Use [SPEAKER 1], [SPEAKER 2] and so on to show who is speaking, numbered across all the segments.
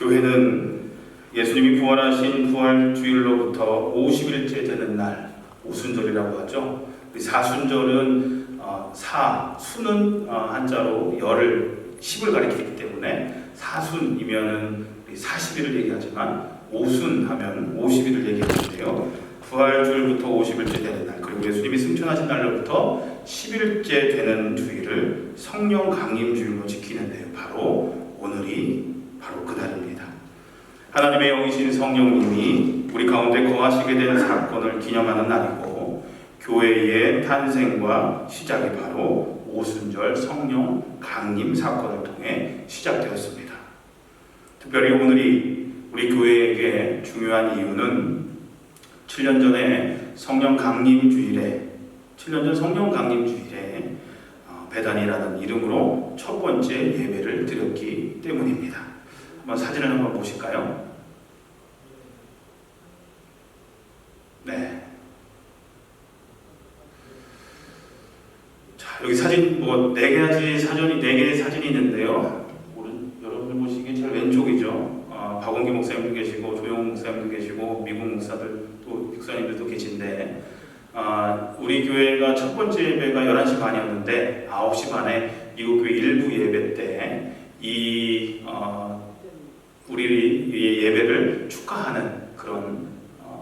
[SPEAKER 1] 교회는 예수님이 부활하신 부활주일로부터 50일째 되는 날, 오순절이라고 하죠. 사순절은 수는 한자로 열을 10을 가리키기 때문에 사순이면은 40일을 얘기하지만 오순 하면 50일을 얘기하는데요. 부활주일부터 50일째 되는 날, 그리고 예수님이 승천하신 날로부터 10일째 되는 주일을 성령 강림주일로 지키는데요. 바로 오늘이 바로 그날입니다. 하나님의 영이신 성령님이 우리 가운데 거하시게 된 사건을 기념하는 날이고, 교회의 탄생과 시작이 바로 오순절 성령 강림 사건을 통해 시작되었습니다. 특별히 오늘이 우리 교회에게 중요한 이유는 7년 전에 성령 강림 주일에 배단이라는 이름으로 첫 번째 예배를 드렸기 때문입니다. 한번 사진을 한번 보실까요? 네. 자, 여기 사진 네 개의 사진이 있는데요. 여러분들 보시기에 제일 왼쪽이죠. 박원기 목사님도 계시고 조용훈 목사님도 계시고 미국 목사들 또 육사님들도 계신데, 우리 교회가 첫 번째 예배가 11시 반이었는데 9시 반에 미국 교회 일부 예배 때 우리 예배를 축하하는 그런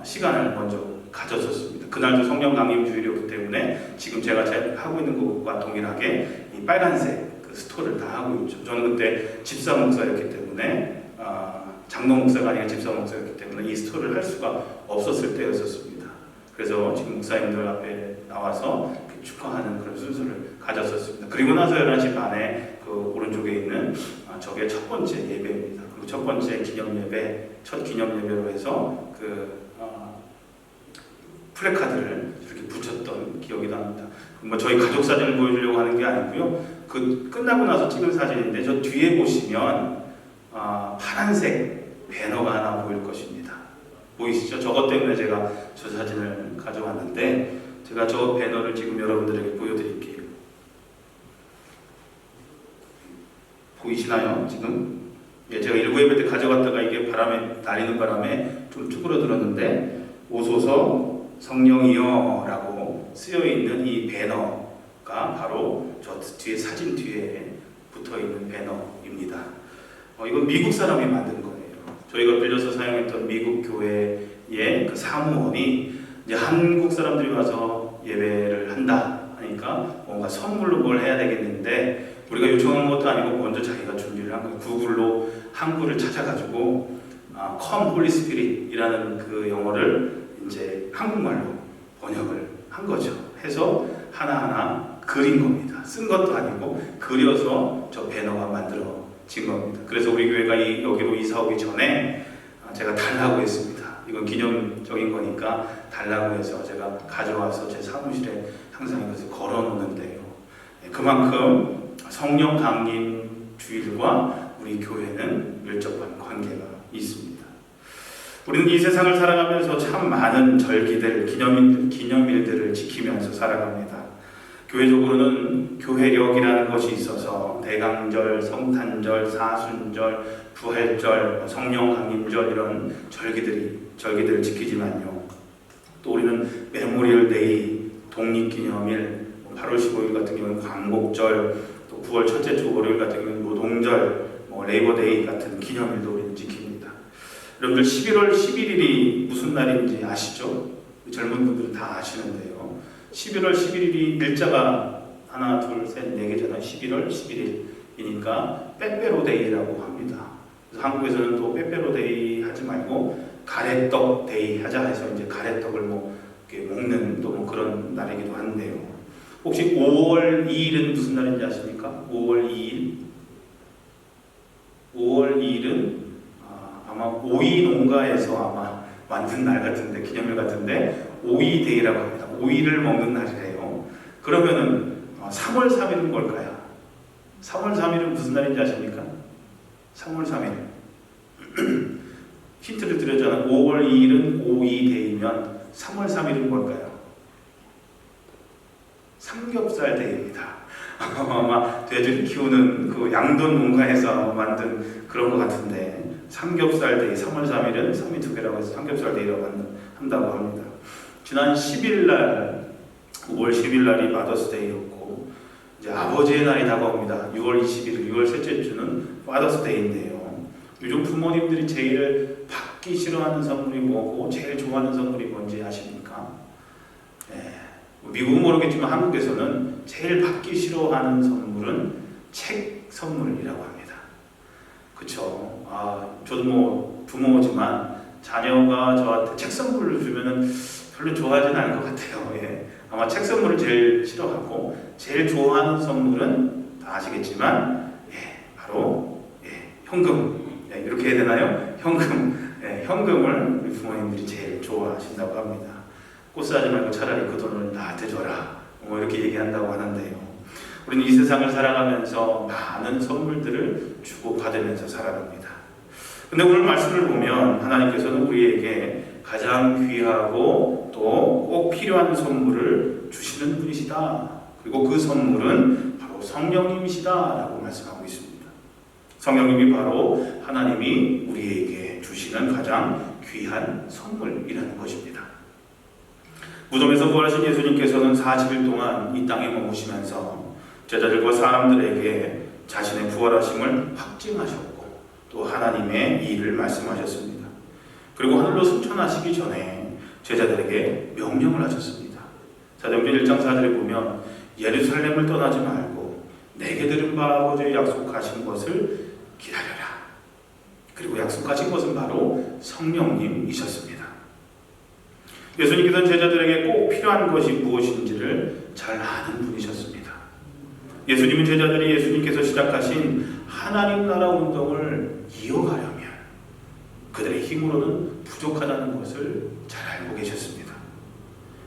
[SPEAKER 1] 시간을 먼저 가졌었습니다. 그날도 성령 강림 주일이었기 때문에 지금 제가 하고 있는 것과 동일하게 이 빨간색 그 스토를 다 하고 있죠. 저는 그때 집사 목사였기 때문에 장로 목사가 아니라 집사 목사였기 때문에 이 스토를 할 수가 없었을 때였었습니다. 그래서 지금 목사님들 앞에 나와서 축하하는 그런 순서를 가졌었습니다. 그리고 나서 11시 반에 그 오른쪽에 있는 저게 첫 번째 예배입니다. 그리고 첫 번째 첫 기념 예배로 해서 플래카드를 이렇게 붙였던 기억이 납니다. 저희 가족 사진을 보여주려고 하는 게 아니고요. 끝나고 나서 찍은 사진인데 저 뒤에 보시면 파란색 배너가 하나 보일 것입니다. 보이시죠? 저것 때문에 제가 저 사진을 가져왔는데, 제가 저 배너를 지금 여러분들에게 보여드릴게요. 보이시나요? 지금? 예, 제가 일부 예배 때 가져갔다가 이게 날리는 바람에 좀 쭈그러들었는데, 오소서 성령이여 라고 쓰여있는 이 배너가 바로 저 뒤에 사진 뒤에 붙어있는 배너입니다. 이건 미국 사람이 만든 거예요. 저희가 빌려서 사용했던 미국 교회의 그 사무원이 이제 한국 사람들이 와서 예배를 한다 하니까 뭔가 선물로 뭘 해야 되겠는데, 우리가 요청한 것도 아니고 먼저 자기가 준비를 한 거예요. 구글로 한글을 찾아가지고 Come Holy Spirit이라는 그 영어를 이제 한국말로 번역을 한 거죠. 해서 하나하나 그린 겁니다. 쓴 것도 아니고 그려서 저 배너가 만들어진 겁니다. 그래서 우리 교회가 여기로 이사 오기 전에 제가 달라고 했습니다. 이건 기념적인 거니까 달라고 해서 제가 가져와서 제 사무실에 항상 이것을 걸어 놓는데요. 그만큼 성령 강림 주일과 우리 교회는 밀접한 관계가 있습니다. 우리는 이 세상을 살아가면서 참 많은 절기들, 기념일들을 지키면서 살아갑니다. 교회적으로는 교회력이라는 것이 있어서 대강절, 성탄절, 사순절, 부활절, 성령 강림절 이런 절기들을 지키지만요. 또 우리는 메모리얼 데이, 독립기념일, 8월 15일 같은 경우는 광복절, 또 9월 첫째 주 월요일 같은 경우는 노동절, 레이버데이 같은 기념일도 우리는 지킵니다. 여러분들 11월 11일이 무슨 날인지 아시죠? 젊은 분들은 다 아시는데요. 11월 11일이 일자가 하나, 둘, 셋, 네 개잖아요. 11월 11일이니까 빼빼로데이라고 합니다. 그래서 한국에서는 또 빼빼로데이 하지 말고 가래떡데이 하자 해서 이제 가래떡을 이렇게 먹는 또 그런 날이기도 한데요. 혹시 5월 2일은 무슨 날인지 아십니까? 5월 2일? 5월 2일은 아마 오이 농가에서 아마 만든 날 같은데, 기념일 같은데 오이데이라고 합니다. 오이를 먹는 날이래요. 그러면은 3월 3일은 뭘까요? 3월 3일은 무슨 날인지 아십니까? 3월 3일 힌트를 드렸잖아요. 5월 2일은 오이데이면 3월 3일은 뭘까요? 삼겹살 데이입니다. 아마 돼지를 키우는 그 양돈 농가에서 만든 그런 것 같은데 삼겹살 데이, 3월 3일은 3위 2개라고 해서 삼겹살 데이라고 한다고 합니다. 지난 10일 날, 5월 10일 날이 마더스 데이였고, 이제 아버지의 날이 다가옵니다. 6월 21일, 6월 셋째 주는 마더스 데이인데요. 요즘 부모님들이 제일 받기 싫어하는 선물이 뭐고 제일 좋아하는 선물이 뭔지 아십니까? 미국은 모르겠지만 한국에서는 제일 받기 싫어하는 선물은 책 선물이라고 합니다. 그쵸? 저도 뭐 부모지만 자녀가 저한테 책 선물을 주면은 별로 좋아하지는 않을 것 같아요. 아마 책 선물을 제일 싫어하고 제일 좋아하는 선물은 다 아시겠지만 바로 현금. 이렇게 해야 되나요? 현금. 현금을 우리 부모님들이 제일 좋아하신다고 합니다. 꽃 사지 말고 차라리 그 돈을 나한테 줘라. 이렇게 얘기한다고 하는데요. 우리는 이 세상을 살아가면서 많은 선물들을 주고받으면서 살아갑니다. 근데 오늘 말씀을 보면 하나님께서는 우리에게 가장 귀하고 또 꼭 필요한 선물을 주시는 분이시다. 그리고 그 선물은 바로 성령님이시다 라고 말씀하고 있습니다. 성령님이 바로 하나님이 우리에게 주시는 가장 귀한 선물이라는 것입니다. 무덤에서 부활하신 예수님께서는 40일 동안 이 땅에 머무시면서 제자들과 사람들에게 자신의 부활하심을 확증하셨고 또 하나님의 일을 말씀하셨습니다. 그리고 하늘로 승천하시기 전에 제자들에게 명령을 하셨습니다. 사도행전 1장 4절에 보면 예루살렘을 떠나지 말고 내게 들은 바 아버지의 약속하신 것을 기다려라. 그리고 약속하신 것은 바로 성령님이셨습니다. 예수님께서는 제자들에게 꼭 필요한 것이 무엇인지를 잘 아는 분이셨습니다. 예수님은 제자들이 예수님께서 시작하신 하나님 나라 운동을 이어가려면 그들의 힘으로는 부족하다는 것을 잘 알고 계셨습니다.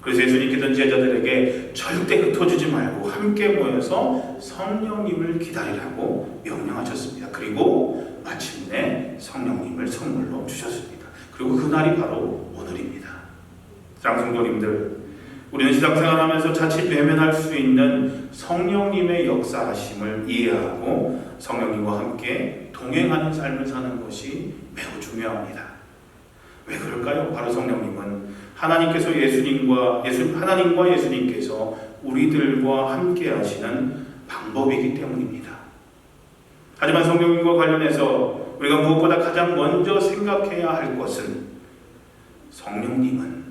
[SPEAKER 1] 그래서 예수님께서는 제자들에게 절대 흩어지지 말고 함께 모여서 성령님을 기다리라고 명령하셨습니다. 그리고 마침내 성령님을 선물로 주셨습니다. 그리고 그날이 바로 오늘입니다. 장성도님들, 우리는 신앙생활하면서 자칫 외면할 수 있는 성령님의 역사하심을 이해하고 성령님과 함께 동행하는 삶을 사는 것이 매우 중요합니다. 왜 그럴까요? 바로 성령님은 하나님과 예수님께서 우리들과 함께 하시는 방법이기 때문입니다. 하지만 성령님과 관련해서 우리가 무엇보다 가장 먼저 생각해야 할 것은 성령님은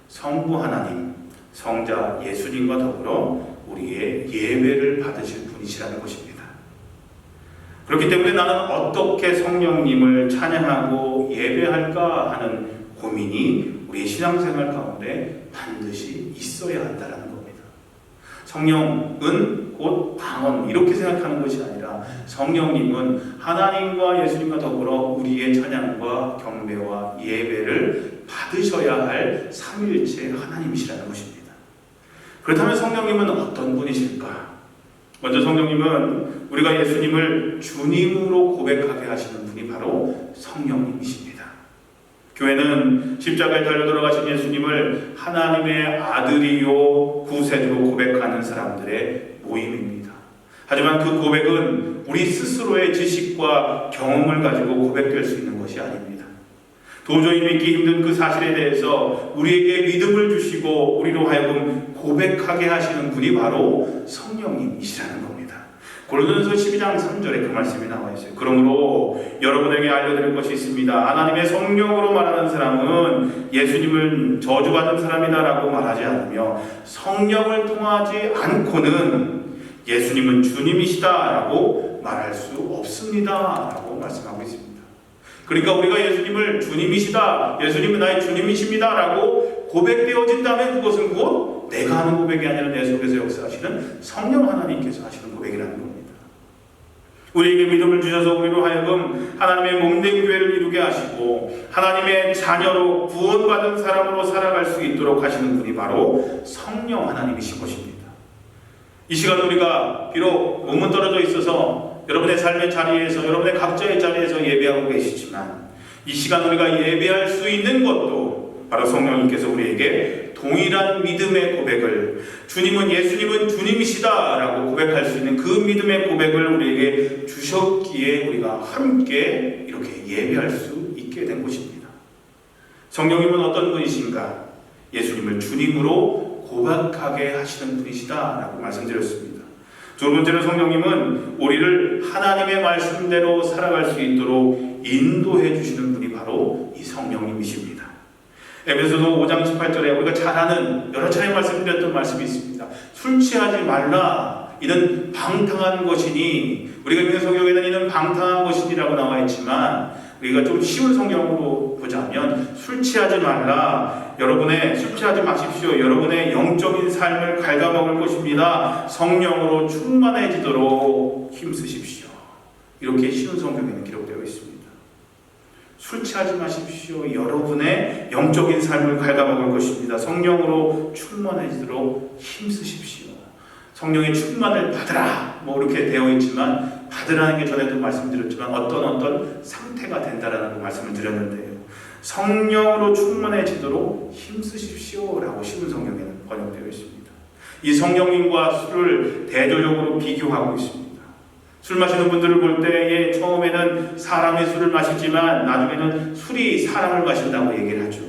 [SPEAKER 1] 성부 하나님, 성자 예수님과 더불어 우리의 예배를 받으실 분이시라는 것입니다. 그렇기 때문에 나는 어떻게 성령님을 찬양하고 예배할까 하는 고민이 우리의 신앙생활 가운데 반드시 있어야 한다는 겁니다. 성령은 곧 방언 이렇게 생각하는 것이 아니라 성령님은 하나님과 예수님과 더불어 우리의 찬양과 경배와 예배를 받으셔야 할 삼위일체 하나님이시라는 것입니다. 그렇다면 성령님은 어떤 분이실까? 먼저 성령님은 우리가 예수님을 주님으로 고백하게 하시는 분이 바로 성령님이십니다. 교회는 십자가에 달려 돌아가신 예수님을 하나님의 아들이요 구세주로 고백하는 사람들의 모임입니다. 하지만 그 고백은 우리 스스로의 지식과 경험을 가지고 고백될 수 있는 것이 아닙니다. 도저히 믿기 힘든 그 사실에 대해서 우리에게 믿음을 주시고 우리로 하여금 고백하게 하시는 분이 바로 성령님이시라는 겁니다. 고린도전서 12장 3절에 그 말씀이 나와 있어요. 그러므로 여러분에게 알려드릴 것이 있습니다. 하나님의 성령으로 말하는 사람은 예수님을 저주받은 사람이다라고 말하지 않으며 성령을 통하지 않고는 예수님은 주님이시다라고 말할 수 없습니다라고 말씀하고 있습니다. 그러니까 우리가 예수님을 주님이시다, 예수님은 나의 주님이십니다라고 고백되어진다면 그것은 곧 내가 하는 고백이 아니라 내 속에서 역사하시는 성령 하나님께서 하시는 고백이라는 겁니다. 우리에게 믿음을 주셔서 우리로 하여금 하나님의 몸된 교회를 이루게 하시고 하나님의 자녀로 구원받은 사람으로 살아갈 수 있도록 하시는 분이 바로 성령 하나님이신 것입니다. 이 시간 우리가 비록 몸은 떨어져 있어서 여러분의 삶의 자리에서 여러분의 각자의 자리에서 예배하고 계시지만 이 시간 우리가 예배할 수 있는 것도 바로 성령님께서 우리에게 동일한 믿음의 고백을, 예수님은 주님이시다라고 고백할 수 있는 그 믿음의 고백을 우리에게 주셨기에 우리가 함께 이렇게 예배할 수 있게 된 것입니다. 성령님은 어떤 분이신가? 예수님을 주님으로 고백하게 하시는 분이시다라고 말씀드렸습니다. 두 번째로 성령님은 우리를 하나님의 말씀대로 살아갈 수 있도록 인도해 주시는 분이 바로 이 성령님이십니다. 에베소서 5장 18절에 우리가 잘 아는 여러 차례 말씀드렸던 말씀이 있습니다. 술 취하지 말라. 이는 방탕한 것이니, 우리가 읽는 성경에는 이는 방탕한 것이니라고 나와 있지만 우리가 좀 쉬운 성경으로 보자면 술 취하지 말라. 술 취하지 마십시오. 여러분의 영적인 삶을 갉아먹을 것입니다. 성령으로 충만해지도록 힘쓰십시오. 이렇게 쉬운 성경에는 기록되어 있습니다. 술 취하지 마십시오. 여러분의 영적인 삶을 갉아먹을 것입니다. 성령으로 충만해지도록 힘쓰십시오. 성령의 충만을 받으라. 이렇게 되어 있지만 받으라는 게 전에도 말씀드렸지만 어떤 상태가 된다라는 말씀을 드렸는데요. 성령으로 충만해지도록 힘쓰십시오 라고 쉬운 성경에는 번역되어 있습니다. 이 성령님과 술을 대조적으로 비교하고 있습니다. 술 마시는 분들을 볼 때에 처음에는 사람이 술을 마시지만 나중에는 술이 사람을 마신다고 얘기를 하죠.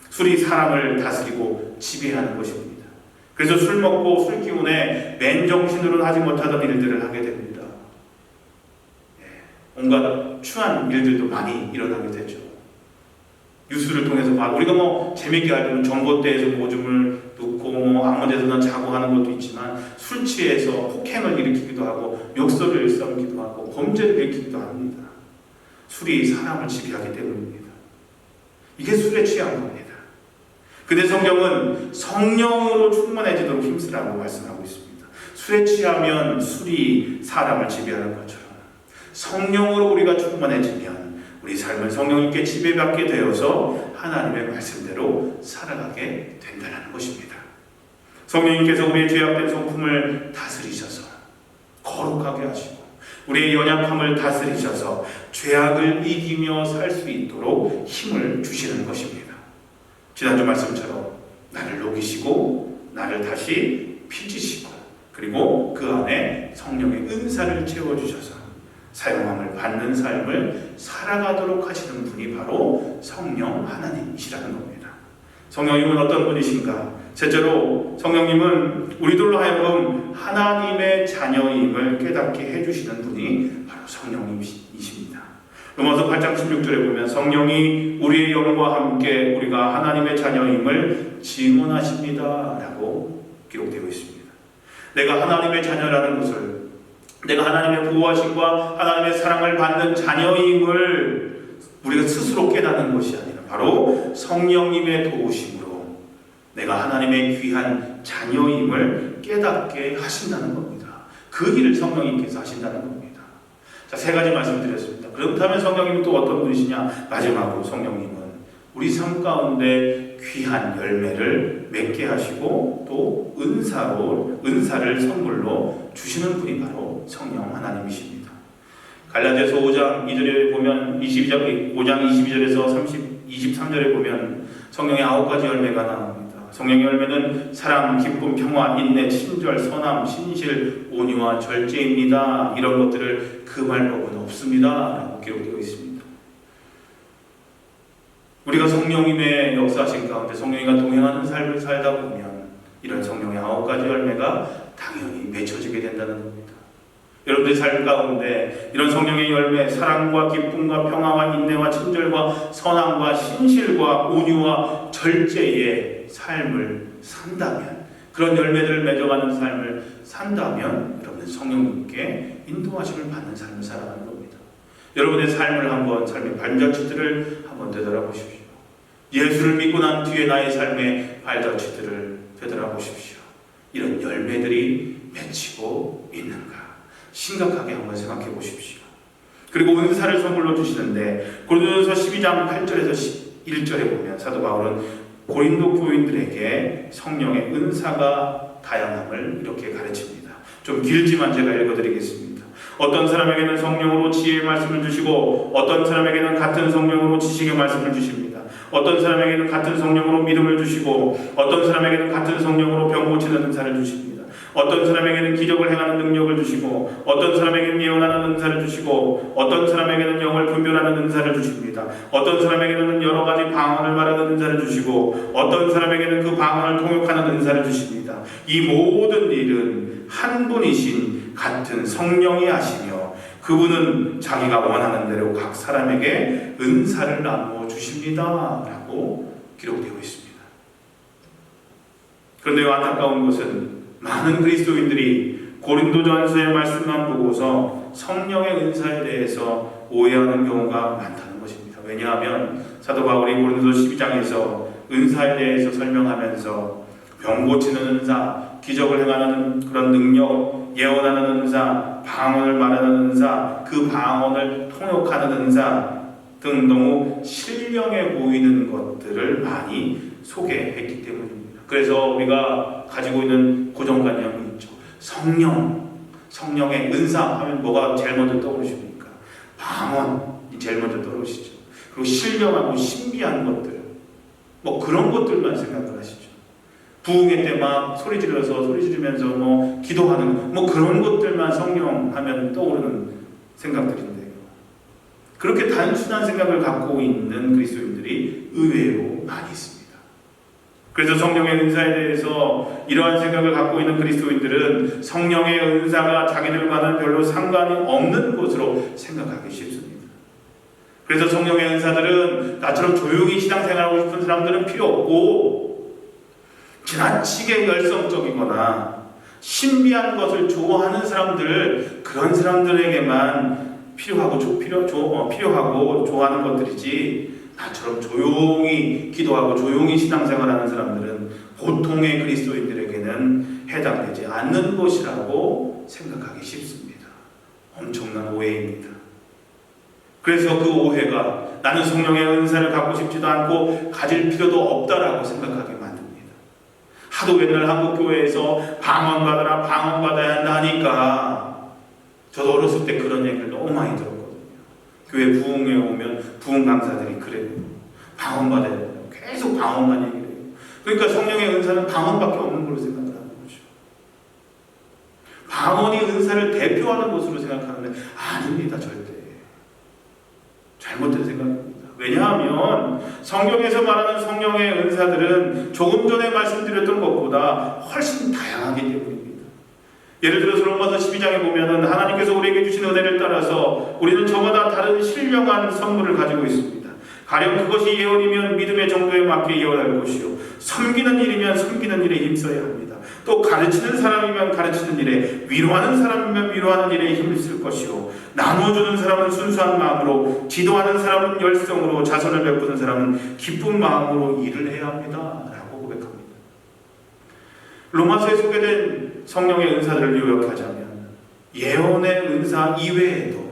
[SPEAKER 1] 술이 사람을 다스리고 지배하는 것입니다. 그래서 술 먹고 술 기운에 맨정신으로는 하지 못하던 일들을 하게 됩니다. 온갖 추한 일들도 많이 일어나게 되죠. 뉴스를 통해서 우리가 재밌게 알면 전봇대에서 오줌을 눕고 아무 데서나 자고 하는 것도 있지만 술 취해서 폭행을 일으키기도 하고 욕설을 일삼기도 하고 범죄를 일으키기도 합니다. 술이 사람을 지배하기 때문입니다. 이게 술에 취한 겁니다. 근데 성경은 성령으로 충만해지도록 힘쓰라고 말씀하고 있습니다. 술에 취하면 술이 사람을 지배하는 것처럼 성령으로 우리가 충만해지면 우리 삶은 성령님께 지배받게 되어서 하나님의 말씀대로 살아가게 된다는 것입니다. 성령님께서 우리의 죄악된 성품을 다스리셔서 거룩하게 하시고 우리의 연약함을 다스리셔서 죄악을 이기며 살 수 있도록 힘을 주시는 것입니다. 지난주 말씀처럼 나를 녹이시고 나를 다시 빚으시고 그리고 그 안에 성령의 은사를 채워주셔서 사용함을 받는 삶을 살아가도록 하시는 분이 바로 성령 하나님이시라는 겁니다. 성령님은 어떤 분이신가? 셋째로 성령님은 우리들로 하여금 하나님의 자녀임을 깨닫게 해주시는 분이 바로 성령님이십니다. 로마서 8장 16절에 보면 성령이 우리의 영과 함께 우리가 하나님의 자녀임을 증언하십니다 라고 기록되어 있습니다. 내가 하나님의 자녀라는 것을, 내가 하나님의 보호하심과 하나님의 사랑을 받는 자녀임을 우리가 스스로 깨닫는 것이 아니라 바로 성령님의 도우심으로 내가 하나님의 귀한 자녀임을 깨닫게 하신다는 겁니다. 그 일을 성령님께서 하신다는 겁니다. 자, 세 가지 말씀드렸습니다. 그렇다면 성령님은 또 어떤 분이시냐? 마지막으로 성령님은 우리 삶 가운데 귀한 열매를 맺게 하시고 또 은사를 선물로 주시는 분이 바로 성령 하나님이십니다. 갈라디아서 5장 2절에 보면 5장 22절에서 23절에 보면 성령의 9가지 열매가 나옵니다. 성령의 열매는 사랑, 기쁨, 평화, 인내, 친절, 선함, 신실, 온유와 절제입니다. 이런 것들을 금할 법은 없습니다 라고 기록되어 있습니다. 우리가 성령님의 역사하신 가운데 성령님과 동행하는 삶을 살다 보면 이런 성령의 9가지 열매가 당연히 맺혀지게 된다는 겁니다. 여러분들의 삶 가운데 이런 성령의 열매, 사랑과 기쁨과 평화와 인내와 친절과 선함과 신실과 온유와 절제의 삶을 산다면, 그런 열매들을 맺어가는 삶을 산다면 여러분은 성령님께 인도하심을 받는 삶을 살아가는 겁니다. 여러분의 삶의 발자취들을 한번 되돌아보십시오. 예수를 믿고 난 뒤에 나의 삶의 발자취들을 되돌아보십시오. 이런 열매들이 맺히고 있는가? 심각하게 한번 생각해 보십시오. 그리고 은사를 선물로 주시는데 고린도전서 12장 8절에서 11절에 보면 사도 바울은 고린도 교인들에게 성령의 은사가 다양함을 이렇게 가르칩니다. 좀 길지만 제가 읽어드리겠습니다. 어떤 사람에게는 성령으로 지혜의 말씀을 주시고 어떤 사람에게는 같은 성령으로 지식의 말씀을 주십니다. 어떤 사람에게는 같은 성령으로 믿음을 주시고 어떤 사람에게는 같은 성령으로 병 고치는 은사를 주십니다. 어떤 사람에게는 기적을 행하는 능력을 주시고 어떤 사람에게는 예언하는 은사를 주시고 어떤 사람에게는 영을 분별하는 은사를 주십니다. 어떤 사람에게는 여러 가지 방언을 말하는 은사를 주시고 어떤 사람에게는 그 방언을 통역하는 은사를 주십니다. 이 모든 일은 한 분이신 같은 성령이 하시며 그분은 자기가 원하는 대로 각 사람에게 은사를 나누어 주십니다 라고 기록되어 있습니다. 그런데 안타까운 것은 많은 그리스도인들이 고린도전서의 말씀만 보고서 성령의 은사에 대해서 오해하는 경우가 많다는 것입니다. 왜냐하면 사도 바울이 고린도서 12장에서 은사에 대해서 설명하면서 병 고치는 은사, 기적을 행하는 그런 능력, 예언하는 은사, 방언을 말하는 은사, 그 방언을 통역하는 은사 등 너무 신령해 보이는 것들을 많이 소개했기 때문입니다. 그래서 우리가 가지고 있는 고정관념이 있죠. 성령의 은사 하면 뭐가 제일 먼저 떠오르십니까? 방언이 제일 먼저 떠오르시죠. 그리고 신령하고 신비한 것들, 뭐 그런 것들만 생각을 하시죠. 부흥회 때 막 소리 지르면서 뭐 기도하는 뭐 그런 것들만 성령 하면 떠오르는 생각들인데요. 그렇게 단순한 생각을 갖고 있는 그리스도인들이 의외로 많이 있습니다. 그래서 성령의 은사에 대해서 이러한 생각을 갖고 있는 그리스도인들은 성령의 은사가 자기들과는 별로 상관이 없는 것으로 생각하기 쉽습니다. 그래서 성령의 은사들은 나처럼 조용히 신앙생활하고 싶은 사람들은 필요 없고 지나치게 열성적이거나 신비한 것을 좋아하는 사람들, 그런 사람들에게만 필요하고 좋아하는 것들이지 나처럼 조용히 기도하고 조용히 신앙생활하는 사람들은 보통의 그리스도인들에게는 해당되지 않는 것이라고 생각하기 쉽습니다. 엄청난 오해입니다. 그래서 그 오해가 나는 성령의 은사를 갖고 싶지도 않고 가질 필요도 없다라고 생각하게 만듭니다. 하도 옛날 한국교회에서 방언 받아야 한다 하니까 저도 어렸을 때 그런 얘기를 너무 많이 들었거든요. 교회 부흥회 오면 부흥 강사들이 그래요. 방언 받아야 된다고 계속 방언만 얘기를 해요. 그러니까 성령의 은사는 방언밖에 없는 걸로 생각을 하는 거죠. 방언이 은사를 대표하는 것으로 생각하는데 아닙니다. 절대. 잘못된 생각입니다. 왜냐하면 성경에서 말하는 성령의 은사들은 조금 전에 말씀드렸던 것보다 훨씬 다양하기 때문입니다. 예를 들어서 로마서 12장에 보면은 하나님께서 우리에게 주신 은혜를 따라서 우리는 저마다 다른 신령한 선물을 가지고 있습니다. 가령 그것이 예언이면 믿음의 정도에 맞게 예언할 것이요, 섬기는 일이면 섬기는 일에 힘써야 합니다. 또 가르치는 사람이면 가르치는 일에, 위로하는 사람이면 위로하는 일에 힘을 쓸 것이요, 나누어주는 사람은 순수한 마음으로, 지도하는 사람은 열성으로, 자선을 베푸는 사람은 기쁜 마음으로 일을 해야 합니다 라고 고백합니다. 로마서에 소개된 성령의 은사들을 요약하자면 예언의 은사 이외에도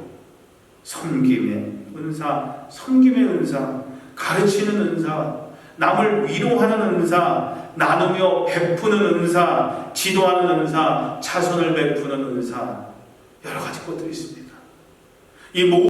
[SPEAKER 1] 섬김의 은사, 가르치는 은사, 남을 위로하는 은사, 나누며 베푸는 은사, 지도하는 은사, 자선을 베푸는 은사, 여러 가지 것들이 있습니다. 이